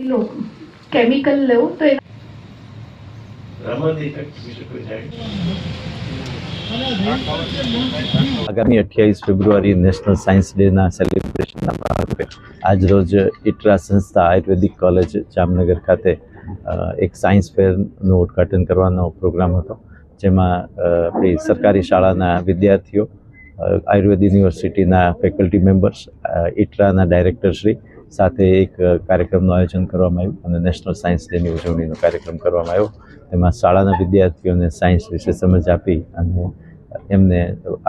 લો chemical લો તો આગામી 28 ફેબ્રુઆરી national science ડેના સેલિબ્રેશનના ભાગરૂપે આજરોજ ઇટરા સંસ્થા આયુર્વેદિક કોલેજ જામનગર ખાતે એક સાયન્સ ફેરનું ઉદ્ઘાટન કરવાનો પ્રોગ્રામ હતો, જેમાં આપણી સરકારી શાળાના વિદ્યાર્થીઓ, આયુર્વેદ યુનિવર્સિટીના ફેકલ્ટી મેમ્બર્સ, ઇટરાના ડાયરેક્ટરશ્રી સાથે એક કાર્યક્રમનું આયોજન કરવામાં આવ્યું અને નેશનલ સાયન્સ ડેની ઉજવણીનો કાર્યક્રમ કરવામાં આવ્યો. તેમાં શાળાના વિદ્યાર્થીઓને સાયન્સ વિશે સમજ આપી અને એમને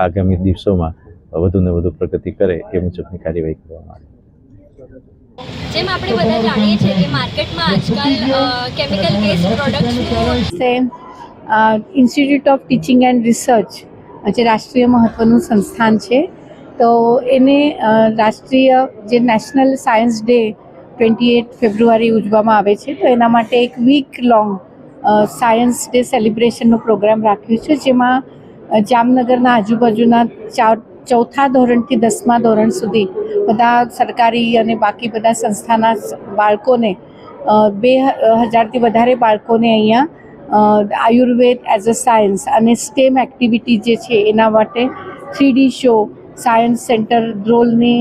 આગામી દિવસોમાં વધુને વધુ પ્રગતિ કરે એ મુજબની કાર્યવાહી કરવામાં આવી. જેમ આપણે બધા જાણીએ છીએ કે માર્કેટમાં આજકાલ કેમિકલ બેઝ પ્રોડક્ટ્સ છે. Institute of teaching and research જે રાષ્ટ્રીય મહત્ત્વનું સંસ્થાન છે, તો એને રાષ્ટ્રીય જે નેશનલ સાયન્સ ડે 28 ફેબ્રુઆરી ઉજવવામાં આવે છે, તો એના માટે એક વીક લોંગ સાયન્સ ડે સેલિબ્રેશનનો પ્રોગ્રામ રાખ્યો છે, જેમાં જામનગરના આજુબાજુના ચોથા ધોરણથી 10મા ધોરણ સુધી બધા સરકારી અને બાકી બધા સંસ્થાના બાળકોને 2000થી વધારે બાળકોને અહીંયા આયુર્વેદ એઝ અ સાયન્સ અને સ્ટેમ એક્ટિવિટી જે છે એના માટે 3D શો સાયન્સ સેન્ટર ધ્રોલની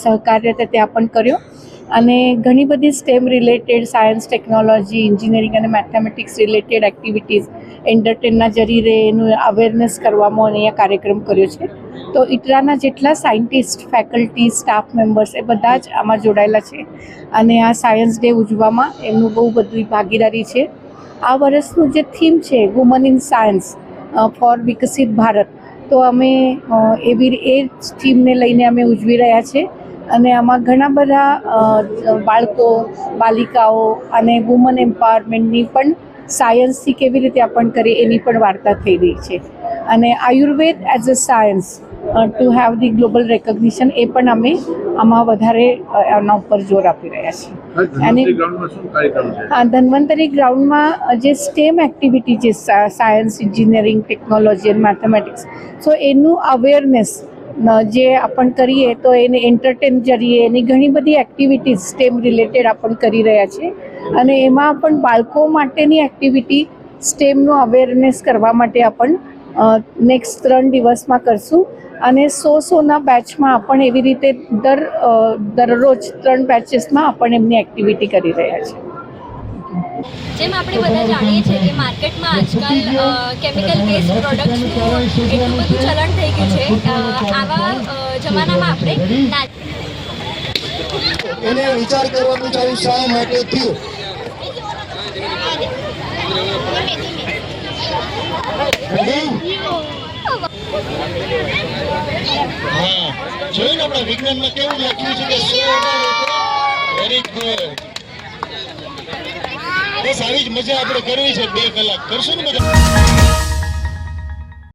સહકાર્ય ત્યાં પણ કર્યો અને ઘણી બધી stem related science, technology, engineering અને મેથેમેટિક્સ રિલેટેડ એક્ટિવિટીઝ એન્ટરટેનના જરીએ એનું અવેરનેસ કરવામાં અહીંયા કાર્યક્રમ કર્યો છે. તો ઇટરાના જેટલા સાયન્ટિસ્ટ, ફેકલ્ટી, સ્ટાફ મેમ્બર્સ એ બધા જ આમાં જોડાયેલા છે અને આ સાયન્સ ડે ઉજવવામાં એમનું બહુ બધી ભાગીદારી છે. આ વર્ષનું જે થીમ છે વુમન ઇન સાયન્સ ફોર વિકસિત ભારત, તો અમે એ થીમને લઈને અમે ઉજવી રહ્યા છીએ અને આમાં ઘણા બધા બાળકો, બાલિકાઓ અને વુમન એમ્પાવરમેન્ટની પણ સાયન્સથી કેવી રીતે આપણે કરીએ એની પણ વાર્તા થઈ રહી છે અને Ayurveda as a science to have the global recognition એ પણ અમે આમાં વધારે આના ઉપર જોર આપી રહ્યા છીએ. અને ધન્વંતરી ગ્રાઉન્ડમાં જે સ્ટેમ એક્ટિવિટી છે સાયન્સ, એન્જિનિયરિંગ, ટેકનોલોજી અને મેથેમેટિક્સ, સો એનું અવેરનેસ જે આપણ કરીએ તો એને એન્ટરટેન જરીએ એની ઘણી બધી એક્ટિવિટીઝ સ્ટેમ રિલેટેડ આપણ કરી રહ્યા છે અને એમાં પણ બાળકો માટેની એક્ટિવિટી સ્ટેમનું અવેરનેસ કરવા માટે આપણ નેક્સ્ટ 3 દિવસમાં કરશું અને 100ના બેચમાં આપણ એવી રીતે દરરોજ 3 બેચીસમાં આપણ એમની એક્ટિવિટી કરી રહ્યા છીએ. જેમ આપણે બધા જાણીએ છીએ કે માર્કેટમાં આજકાલ કેમિકલ બેઝ પ્રોડક્ટ્સનું એટલું બધું ચલણ થઈ ગયું છે. આવા જમાનામાં આપણે એને વિચાર કરવાનું ચાલુ શા માટે થયું? હા, જોયું ને આપણા વિજ્ઞાનમાં કેવું લખ્યું છે કે વેરી ગુડ. બસ આવી જ મજા આપણે કરવી છે. 2 કલાક કરશું ને બધા.